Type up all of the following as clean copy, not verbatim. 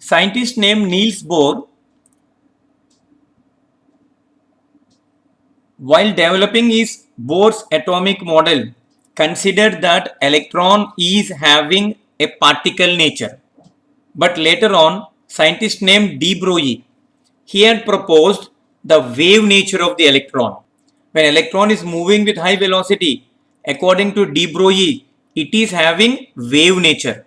Scientist named Niels Bohr, while developing his Bohr's atomic model, considered that electron is having a particle nature. But later on, scientist named de Broglie, he had proposed the wave nature of the electron. When electron is moving with high velocity, according to de Broglie, it is having wave nature.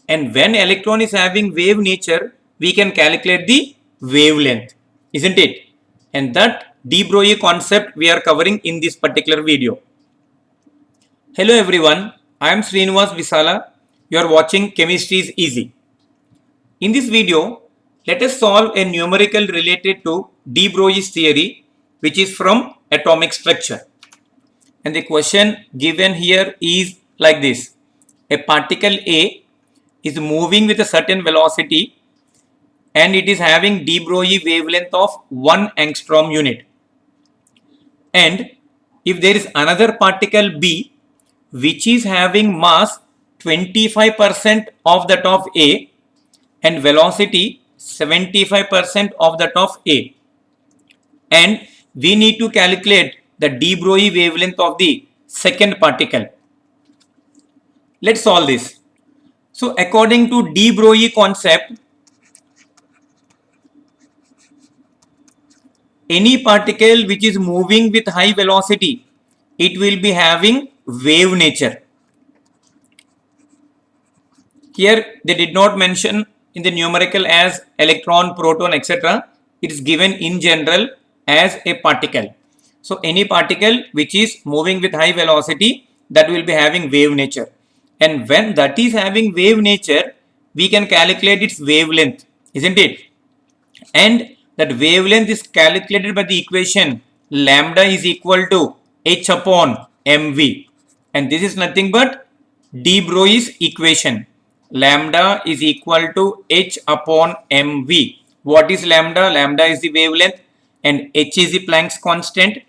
And when electron is having wave nature, we can calculate the wavelength, isn't it? And that de Broglie concept we are covering in this particular video. Hello everyone, I am Srinivas Visala. You are watching Chemistry is Easy. In this video, let us solve a numerical related to de Broglie's theory, which is from atomic structure. And the question given here is like this. A particle A is moving with a certain velocity and it is having de Broglie wavelength of 1 angstrom unit. And if there is another particle B which is having mass 25% of that of A and velocity 75% of that of A, and we need to calculate the de Broglie wavelength of the second particle. Let's solve this. So according to de Broglie concept, any particle which is moving with high velocity, it will be having wave nature. Here they did not mention in the numerical as electron, proton, etc. It is given in general as a particle. So any particle which is moving with high velocity, that will be having wave nature. And when that is having wave nature, we can calculate its wavelength, isn't it? And that wavelength is calculated by the equation lambda is equal to h upon mv. And this is nothing but de Broglie's equation. Lambda is equal to h upon mv. What is lambda? Lambda is the wavelength and h is the Planck's constant,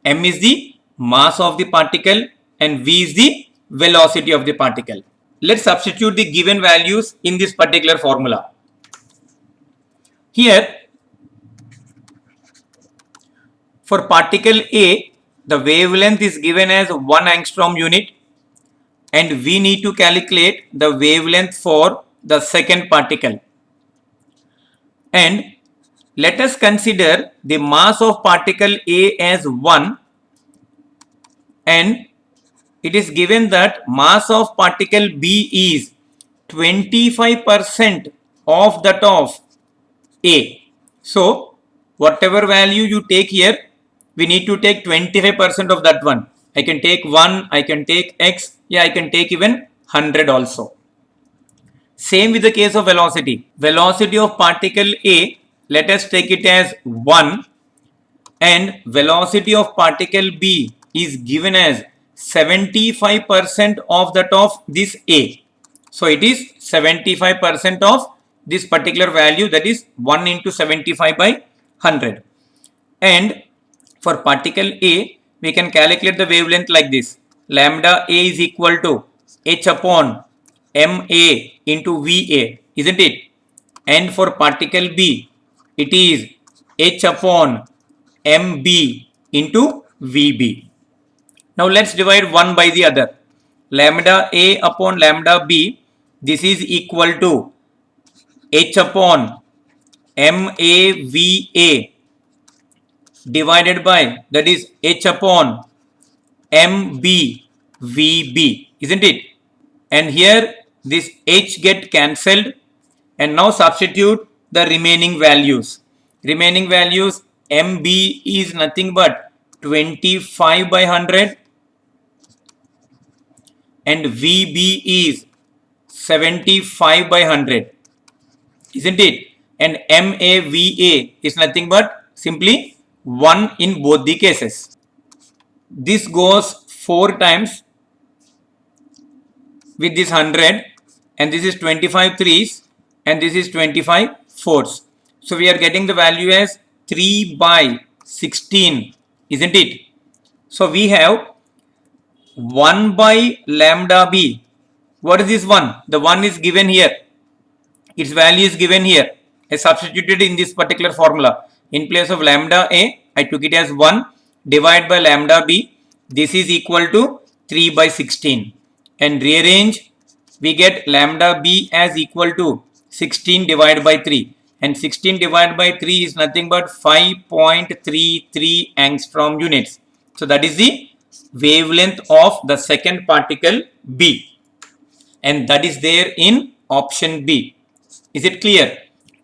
m is the mass of the particle and v is the velocity of the particle. Let's substitute the given values in this particular formula. Here, for particle A, the wavelength is given as 1 angstrom unit and we need to calculate the wavelength for the second particle. And let us consider the mass of particle A as 1 and it is given that mass of particle B is 25% of that of A. So whatever value you take here, we need to take 25% of that one. I can take 1, I can take x, yeah, I can take even 100 also. Same with the case of velocity. Velocity of particle A, let us take it as 1 and velocity of particle B is given as 75% of that of this A. So it is 75% of this particular value, that is 1 into 75 by 100. And for particle A, we can calculate the wavelength like this. Lambda A is equal to h upon MA into VA, isn't it? And for particle B, it is h upon MB into VB. Now let's divide one by the other. Lambda A upon lambda B, this is equal to h upon MAVA divided by, that is h upon MBVB, isn't it? And here this h get cancelled and now substitute the remaining values. Remaining values, MB is nothing but 25 by 100 and VB is 75 by 100, isn't it? And MAVA is nothing but simply 1 in both the cases. This goes 4 times with this 100 and this is 25 threes and this is 25 fours. So we are getting the value as 3 by 16, isn't it? So we have 1 by lambda B. What is this one? The one is given here. its value is given here. I substituted in this particular formula. In place of lambda A, I took it as 1 divided by lambda B. This is equal to 3 by 16. And rearrange, we get lambda B as equal to 16 divided by 3. And 16 divided by 3 is nothing but 5.33 angstrom units. So that is the wavelength of the second particle B. And that is there in option B. Is it clear?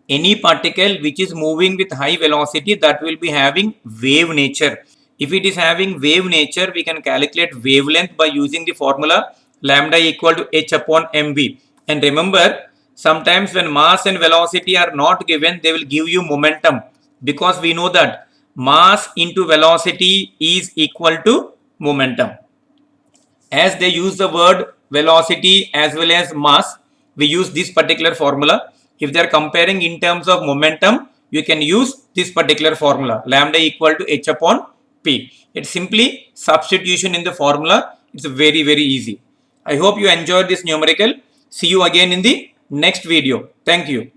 Any particle which is moving with high velocity, that will be having wave nature. If it is having wave nature, we can calculate wavelength by using the formula lambda equal to h upon mv. And remember, sometimes when mass and velocity are not given, they will give you momentum, because we know that mass into velocity is equal to momentum. As they use the word velocity as well as mass, we use this particular formula. If they are comparing in terms of momentum, you can use this particular formula, lambda equal to h upon p. It's simply substitution in the formula. It's very, very easy. I hope you enjoyed this numerical. See you again in the next video. Thank you.